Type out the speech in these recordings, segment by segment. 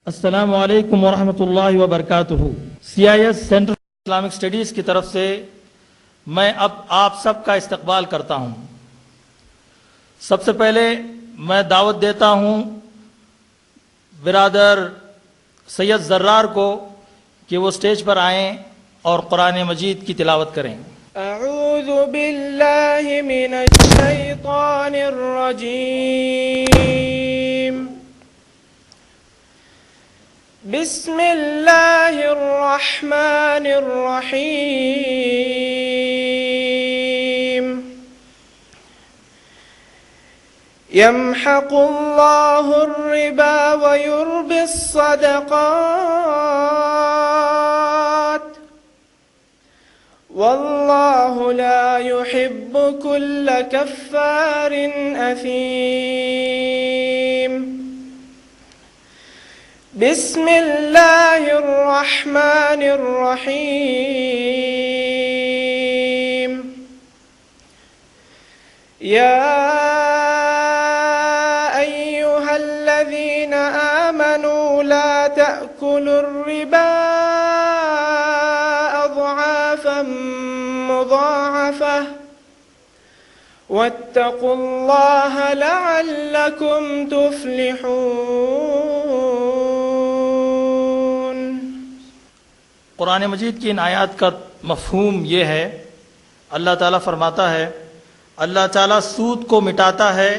السلام علیکم ورحمۃ اللہ وبرکاتہ۔ CIS سینٹر اسلامک اسٹڈیز کی طرف سے میں اب آپ سب کا استقبال کرتا ہوں۔ سب سے پہلے میں دعوت دیتا ہوں برادر سید زرار کو کہ وہ سٹیج پر آئیں اور قرآن مجید کی تلاوت کریں۔ اعوذ باللہ من الشیطان الرجیم، بسم اللہ الرحمن الرحیم۔ یمحق اللہ الربا ویربی الصدقات واللہ لا يحب كل كفار اثیم۔ بسم اللہ الرحمن الرحیم۔ یا ایہا الذین آمنوا لا تأکلوا الربا اضعافا مضاعفة واتقوا اللہ لعلکم تفلحون۔ قرآن مجید کی ان آیات کا مفہوم یہ ہے، اللہ تعالیٰ فرماتا ہے اللہ تعالیٰ سود کو مٹاتا ہے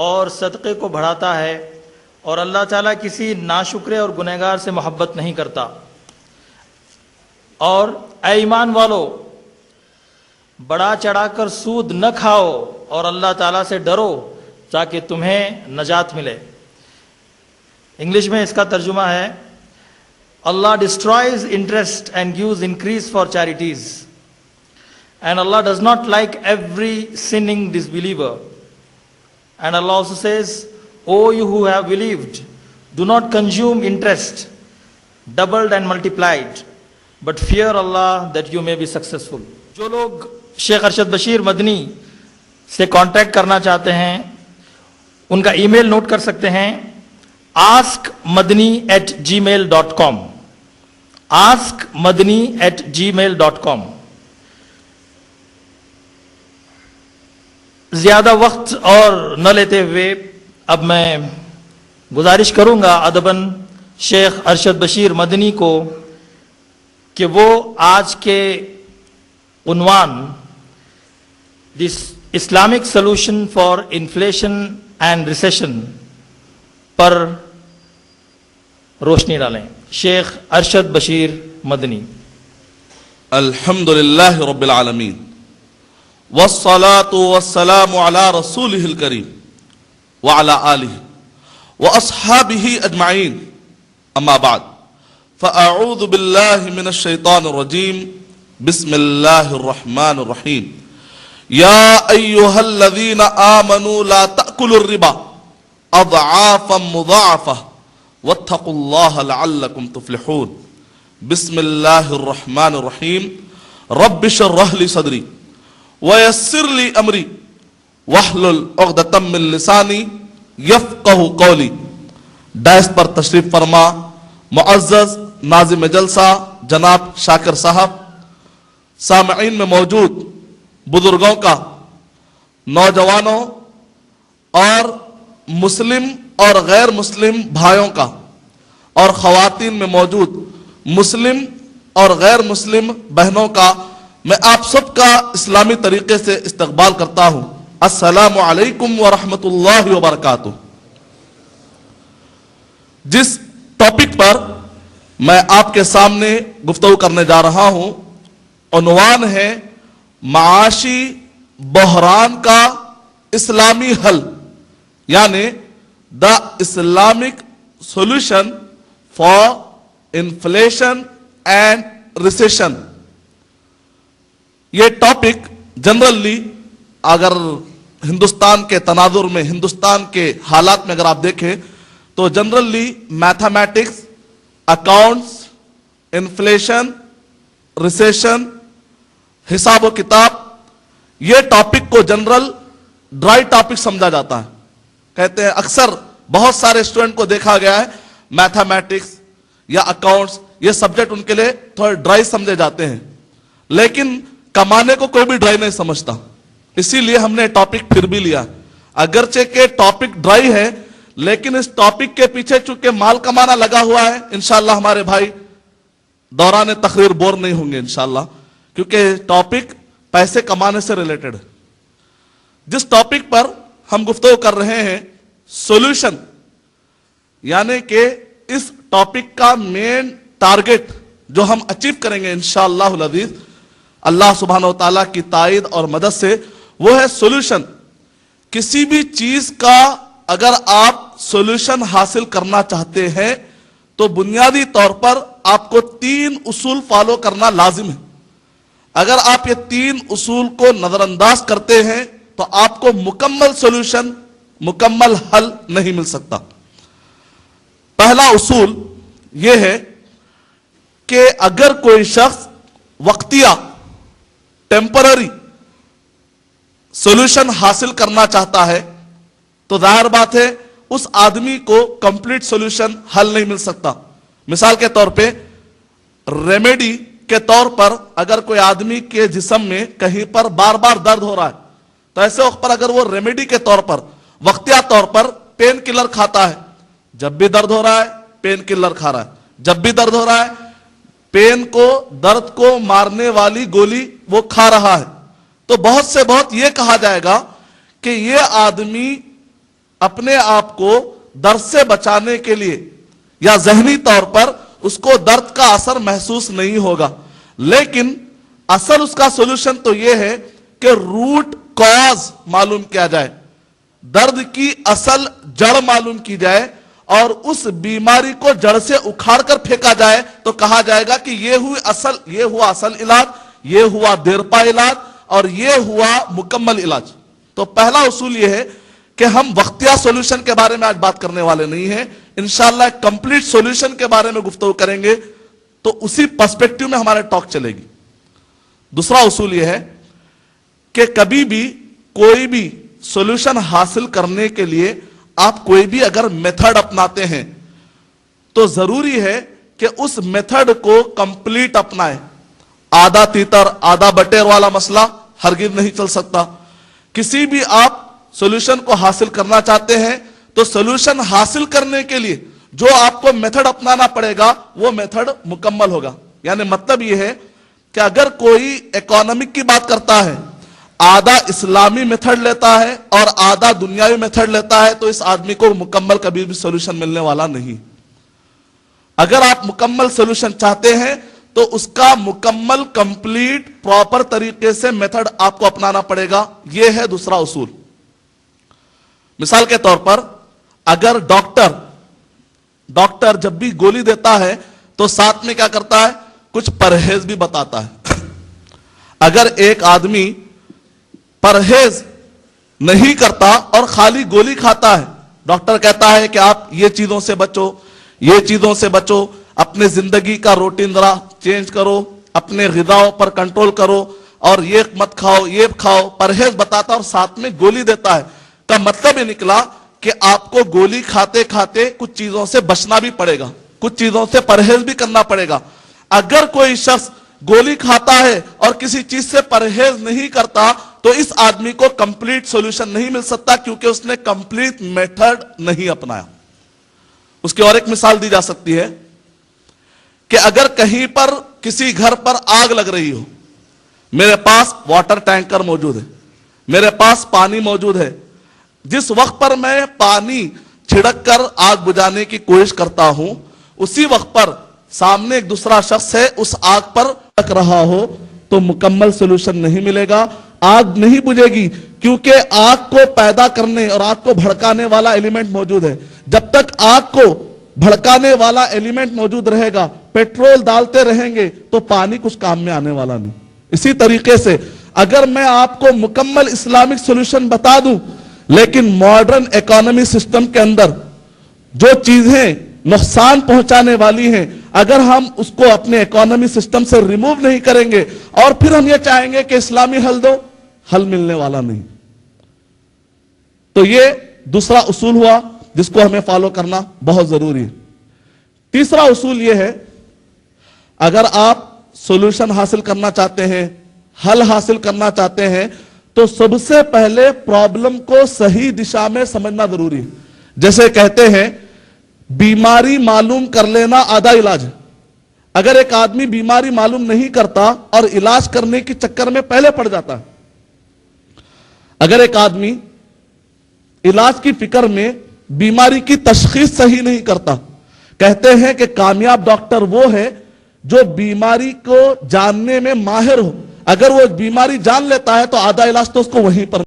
اور صدقے کو بڑھاتا ہے، اور اللہ تعالیٰ کسی ناشکرے اور گنہگار سے محبت نہیں کرتا۔ اور اے ایمان والو، بڑا چڑھا کر سود نہ کھاؤ اور اللہ تعالیٰ سے ڈرو تاکہ تمہیں نجات ملے۔ انگلش میں اس کا ترجمہ ہے Allah destroys interest and gives increase for charities. And Allah does not like every sinning disbeliever. And Allah also says, O you who have believed, do not consume interest, doubled and multiplied, but fear Allah that you may be successful. جو لوگ شیخ ارشد بشیر مدنی سے contact کرنا چاہتے ہیں ان کا ای میل note کر سکتے ہیں askmadni@gmail.com askmadni@gmail.com۔ زیادہ وقت اور نہ لیتے ہوئے اب میں گزارش کروں گا ادباً شیخ ارشد بشیر مدنی کو کہ وہ آج کے عنوان this Islamic solution for inflation and recession پر روشنی ڈالیں۔ شیخ ارشد بشیر مدنی۔ الحمدللہ رب العالمین والصلاة والسلام على رسوله الكریم وعلى آلہ واصحابہ اجمعین، اما بعد فاعوذ باللہ من الشیطان الرجیم، بسم اللہ الرحمن الرحیم۔ یا ایہا الذین آمنوا لا تأکلوا الربا اضعافا مضاعفہ واتقوا اللہ لعلکم تفلحون۔ بسم اللہ الرحمن الرحیم۔ رب اشرح لی صدری ویسر لی امری واحلل عقدۃ من لسانی یفقہوا قولی۔ ڈائس پر تشریف فرما معزز ناظم جلسہ جناب شاکر صاحب، سامعین میں موجود بزرگوں کا، نوجوانوں اور مسلم اور غیر مسلم بھائیوں کا، اور خواتین میں موجود مسلم اور غیر مسلم بہنوں کا میں آپ سب کا اسلامی طریقے سے استقبال کرتا ہوں۔ السلام علیکم ورحمۃ اللہ وبرکاتہ۔ جس ٹاپک پر میں آپ کے سامنے گفتگو کرنے جا رہا ہوں عنوان ہے معاشی بحران کا اسلامی حل، یعنی the Islamic solution for inflation and recession. یہ ٹاپک جنرلی اگر ہندوستان کے تناظر میں، ہندوستان کے حالات میں اگر آپ دیکھیں تو generally mathematics, accounts, inflation, recession, حساب و کتاب، یہ ٹاپک کو جنرل ڈرائی ٹاپک سمجھا جاتا ہے۔ کہتے ہیں اکثر بہت سارے اسٹوڈنٹ کو دیکھا گیا ہے मैथमेटिक्स या अकाउंट्स, ये सब्जेक्ट उनके लिए थोड़े ड्राई समझे जाते हैं, लेकिन कमाने को कोई भी ड्राई नहीं समझता। इसीलिए हमने टॉपिक फिर भी लिया, अगरचे के टॉपिक ड्राई है, लेकिन इस टॉपिक के पीछे चूंकि माल कमाना लगा हुआ है, इंशाल्लाह हमारे भाई दौरान तकरीर बोर नहीं होंगे इंशाल्लाह, क्योंकि टॉपिक पैसे कमाने से रिलेटेड है। जिस टॉपिक पर हम गुफ्तगू कर रहे हैं, सॉल्यूशन, यानी कि इस टॉपिक का मेन टारगेट जो हम अचीव करेंगे इंशाअल्लाह अज़ीज, अल्लाह सुब्हानहू व तआला की ताईद और मदद से, वो है सॉल्यूशन। किसी भी चीज का अगर आप सॉल्यूशन हासिल करना चाहते हैं तो बुनियादी तौर पर आपको 3 उसूल फॉलो करना लाजिम है। अगर आप ये 3 उसूल को नजरअंदाज करते हैं तो आपको मुकम्मल सॉल्यूशन, मुकम्मल हल नहीं मिल सकता। पहला उसूल यह है कि अगर कोई शख्स वक्तिया, टेम्पररी सॉल्यूशन हासिल करना चाहता है तो जाहिर बात है उस आदमी को कंप्लीट सॉल्यूशन हल नहीं मिल सकता। मिसाल के तौर पे रेमेडी के तौर पर अगर कोई आदमी के जिस्म में कहीं पर बार बार दर्द हो रहा है तो ऐसे वक्त पर अगर वो रेमेडी के तौर पर, वक्तिया तौर पर पेन किलर खाता है, जब भी दर्द हो रहा है पेन किलर खा रहा है, जब भी दर्द हो रहा है पेन को, दर्द को मारने वाली गोली वो खा रहा है, तो बहुत से बहुत ये कहा जाएगा कि ये आदमी अपने आप को दर्द से बचाने के लिए या जहनी तौर पर उसको दर्द का असर महसूस नहीं होगा, लेकिन असल उसका सॉल्यूशन तो ये है कि रूट कॉज मालूम किया जाए, दर्द की असल जड़ मालूम की जाए और उस बीमारी को जड़ से उखाड़ कर फेंका जाए तो कहा जाएगा कि ये हुआ असल इलाज, ये हुआ देरपा इलाज और ये हुआ मुकम्मल इलाज। तो पहला उसूल ये है कि हम वक्तिया सॉल्यूशन के बारे में आज बात करने वाले नहीं हैं, इंशाअल्लाह कंप्लीट सॉल्यूशन के बारे में गुफ्तगू करेंगे, तो उसी पर्सपेक्टिव में हमारा टॉक चलेगी। दूसरा उसूल यह है कि कभी भी कोई भी सॉल्यूशन हासिल करने के लिए आप कोई भी अगर मेथड अपनाते हैं तो जरूरी है कि उस मेथड को कंप्लीट अपनाएं। आधा तीतर आधा बटेर वाला मसला हरगिज नहीं चल सकता। किसी भी आप सॉल्यूशन को हासिल करना चाहते हैं तो सॉल्यूशन हासिल करने के लिए जो आपको मेथड अपनाना पड़ेगा वो मेथड मुकम्मल होगा। यानी मतलब यह है कि अगर कोई इकोनॉमिक की बात करता है, आधा इस्लामी मेथड लेता है और आधा दुनियावी मेथड लेता है, तो इस आदमी को मुकम्मल कभी भी सॉल्यूशन मिलने वाला नहीं। अगर आप मुकम्मल सॉल्यूशन चाहते हैं तो उसका मुकम्मल, कंप्लीट, प्रॉपर तरीके से मेथड आपको अपनाना पड़ेगा। यह है दूसरा उसूल। मिसाल के तौर पर अगर डॉक्टर जब भी गोली देता है तो साथ में क्या करता है, कुछ परहेज भी बताता है। अगर एक आदमी परहेज नहीं करता और खाली गोली खाता है, डॉक्टर कहता है कि आप ये चीजों से बचो, ये चीजों से बचो, अपने जिंदगी का रूटीन जरा चेंज करो, अपने ग़िज़ाओं पर कंट्रोल करो और ये मत खाओ, ये खाओ, परहेज बताता और साथ में गोली देता है, का मतलब ये निकला कि आपको गोली खाते खाते कुछ चीजों से बचना भी पड़ेगा, कुछ चीजों से परहेज भी करना पड़ेगा। अगर कोई शख्स गोली खाता है और किसी चीज से परहेज नहीं करता तो इस आदमी को कंप्लीट सॉल्यूशन नहीं मिल सकता, क्योंकि उसने कंप्लीट मेथड नहीं अपनाया। उसकी और एक मिसाल दी जा सकती है कि अगर कहीं पर किसी घर पर आग लग रही हो, मेरे पास वाटर टैंकर मौजूद है, मेरे पास पानी मौजूद है, जिस वक्त पर मैं पानी छिड़क कर आग बुझाने की कोशिश करता हूं, उसी वक्त पर सामने एक दूसरा शख्स है, उस आग पर लग रहा हो, तो मुकम्मल सॉल्यूशन नहीं मिलेगा, आग नहीं बुझेगी, क्योंकि आग को पैदा करने और आग को भड़काने वाला एलिमेंट मौजूद है। जब तक आग को भड़काने वाला एलिमेंट मौजूद रहेगा, पेट्रोल डालते रहेंगे तो पानी कुछ काम में आने वाला नहीं। इसी तरीके से अगर मैं आपको मुकम्मल इस्लामिक सॉल्यूशन बता दूं, लेकिन मॉडर्न इकोनॉमी सिस्टम के अंदर जो चीजें नुकसान पहुंचाने वाली हैं, अगर हम उसको अपने इकोनॉमी सिस्टम से रिमूव नहीं करेंगे और फिर हम ये चाहेंगे कि इस्लामी हल दो, हल मिलने वाला नहीं। तो ये दूसरा उसूल हुआ जिसको हमें फॉलो करना बहुत जरूरी है। تیسرا اصول یہ ہے، اگر آپ سولوشن حاصل کرنا چاہتے ہیں، حل حاصل کرنا چاہتے ہیں، تو سب سے پہلے پرابلم کو صحیح دشا میں سمجھنا ضروری ہے۔ جیسے کہتے ہیں بیماری معلوم کر لینا آدھا علاج ہے۔ اگر ایک آدمی بیماری معلوم نہیں کرتا اور علاج کرنے کے چکر میں پہلے پڑ جاتا ہے، اگر ایک آدمی علاج کی فکر میں بیماری کی تشخیص صحیح نہیں کرتا، کہتے ہیں کہ کامیاب ڈاکٹر وہ ہے جو بیماری کو جاننے میں ماہر ہو۔ اگر وہ بیماری جان لیتا ہے تو آدھا علاج تو اس کو وہیں پر